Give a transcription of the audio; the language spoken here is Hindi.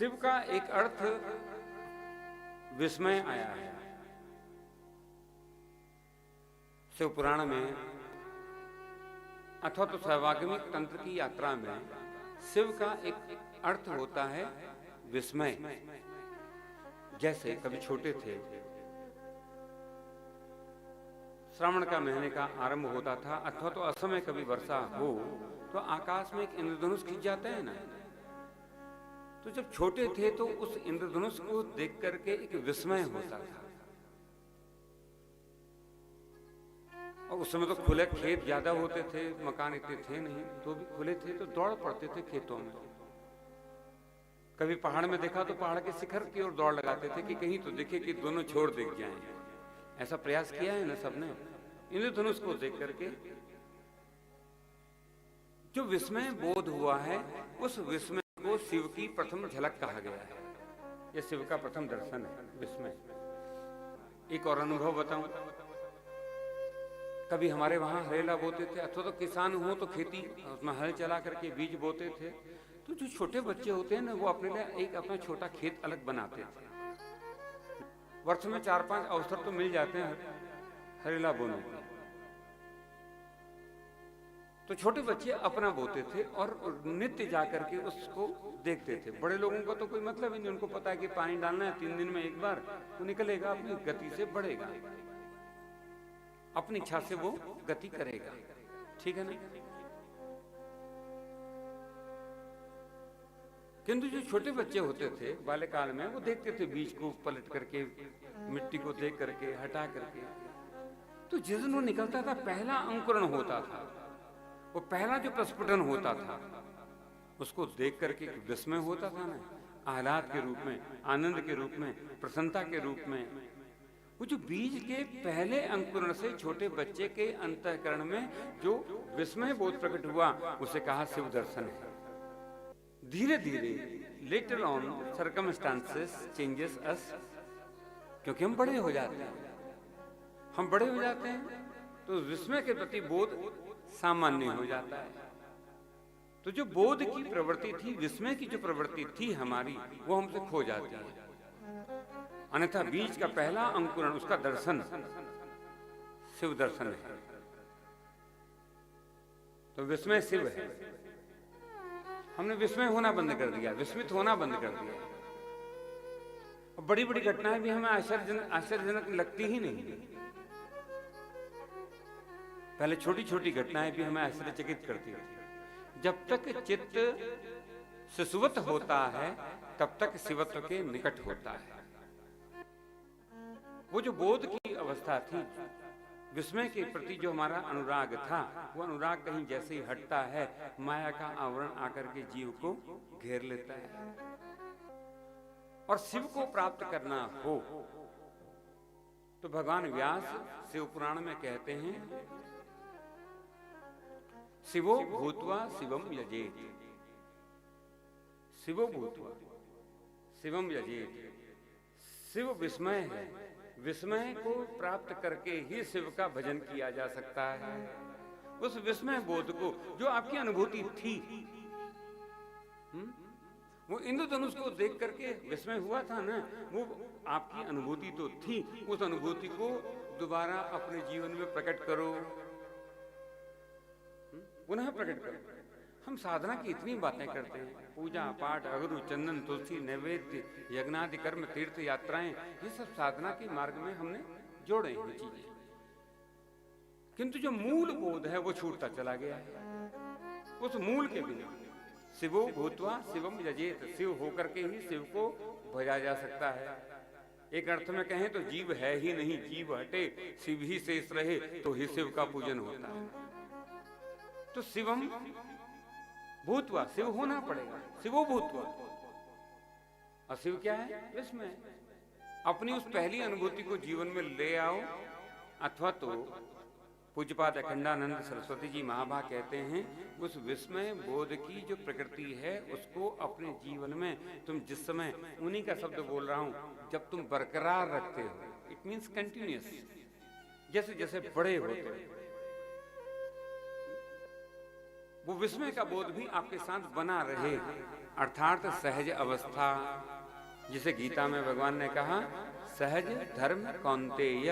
शिव का एक अर्थ विस्मय आया है। शिव पुराण में अथवा तो शैवागमिक तंत्र की यात्रा में शिव का एक अर्थ होता है विस्मय। जैसे कभी छोटे थे, श्रावण का महीने का आरंभ होता था, अथवा तो असमय कभी वर्षा हो तो आकाश में एक इंद्रधनुष खिंच जाता है ना। तो जब छोटे थे तो उस इंद्रधनुष को देख करके एक विस्मय होता था। और उस समय तो खुले खेत ज्यादा होते थे, मकान इतने थे नहीं, तो भी खुले थे तो दौड़ पड़ते थे खेतों में। कभी पहाड़ में देखा तो पहाड़ के शिखर की ओर दौड़ लगाते थे कि कहीं तो दिखे कि दोनों छोर दिख जाएं। ऐसा प्रयास किया है ना सबने, इंद्रधनुष को देख करके जो विस्मय बोध हुआ है, उस विस्मय को शिव की प्रथम झलक कहा गया है। यह शिव का प्रथम दर्शन है, विस्मय। एक और अनुभव बताऊं, कभी हमारे वहां हरेला बोते थे, अथवा तो किसान हो तो खेती उसमें हल चला करके बीज बोते थे। तो जो छोटे बच्चे होते हैं ना, वो अपने लिए एक अपना छोटा खेत अलग बनाते थे। वर्ष में 4-5 अवसर तो मिल जाते हैं हरेला बोने के। तो छोटे बच्चे अपना बोते थे और नित्य जाकर के उसको देखते थे। बड़े लोगों का तो कोई मतलब ही नहीं, उनको पता है कि पानी डालना है 3 दिन में एक बार, वो निकलेगा, अपनी गति से बढ़ेगा, अपनी इच्छा से वो गति करेगा, ठीक है ना। किंतु जो छोटे बच्चे होते थे बाल्यकाल में, वो देखते थे बीज को पलट करके, मिट्टी को देख करके, हटा करके। तो जिस दिन वो निकलता था, पहला अंकुरण होता था, वो पहला जो प्रस्फुटन होता था, उसको देख करके विस्मय होता था ना, आह्लाद के रूप में, आनंद के रूप में, प्रसन्नता के रूप में। वो जो बीज के पहले अंकुरण से छोटे बच्चे के अंतःकरण में जो विस्मय बोध प्रकट हुआ, उसे कहा शिव दर्शन है। धीरे धीरे लेटर ऑन सर्कमस्टांसेस चेंजेस अस, क्योंकि हम बड़े हो जाते हैं, हम बड़े हो जाते हैं तो विस्मय के प्रति बोध सामान्य हो जाता है। तो जो बोध की प्रवृत्ति थी, विस्मय की जो प्रवृत्ति थी हमारी, वो हमसे खो जाती है। अन्यथा बीज का पहला अंकुरण, उसका दर्शन शिव दर्शन है। तो विस्मय शिव है। हमने विस्मय होना बंद कर दिया, विस्मित होना बंद कर दिया। और बड़ी बड़ी घटनाएं भी हमें आश्चर्यजनक लगती ही नहीं। पहले छोटी छोटी घटनाएं भी हमें आश्चर्यचकित करती थी। जब तक चित्त शिशुवत होता है, तब तक शिवत्व के निकट होता है। वो जो बोध की अवस्था थी, विस्मय के प्रति जो हमारा अनुराग था, वो अनुराग कहीं जैसे ही हटता है, माया का आवरण आकर के जीव को घेर लेता है। और शिव को प्राप्त करना हो तो भगवान व्यास शिव पुराण में कहते हैं, शिवो भूत्वा शिवम यजेत, शिवो भूत्वा शिवम यजेत। शिव विस्मय है, विस्मय को प्राप्त करके ही शिव का भजन किया जा सकता है। उस विस्मय बोध को, जो आपकी अनुभूति थी, वो इंद्रधनुष को देख करके विस्मय हुआ था ना, वो आपकी अनुभूति तो थी। उस अनुभूति को दोबारा अपने जीवन में प्रकट करो, पुनः प्रकट करो। हम साधना की इतनी बातें करते हैं, पूजा पाठ, अगरु चंदन तुलसी नैवेद्य, यज्ञादि कर्म, तीर्थ यात्राएं, ये सब साधना के मार्ग में हमने जोड़े हैं चीजें। किंतु जो मूल बोध है वो छूटता चला गया है। उस मूल के बिना शिवो भूत्वा शिवम यजेत, शिव होकर के ही शिव को भजा जा सकता है। एक अर्थ में कहें तो जीव है ही नहीं, जीव हटे शिव ही शेष रहे, तो ही शिव का पूजन होता है। तो शिवम भूतवा, शिव होना पड़ेगा, शिवो भूतवा। और शिव क्या है? विस्मय। अपनी उस पहली अनुभूति को जीवन में ले आओ, अथवा तो पूज्यपाद अखंडानंद सरस्वती जी महाभा कहते हैं, उस विस्मय बोध की जो प्रकृति है उसको अपने जीवन में तुम जिस समय, उन्हीं का शब्द बोल रहा हूं, जब तुम बरकरार रखते हो, इट मीन्स कंटिन्यूअस, जैसे जैसे बड़े होते हो, वो विस्मय का बोध भी आपके साथ बना रहे। अर्थात सहज अवस्था, जिसे गीता में भगवान ने कहा सहज धर्म कौन्तेय,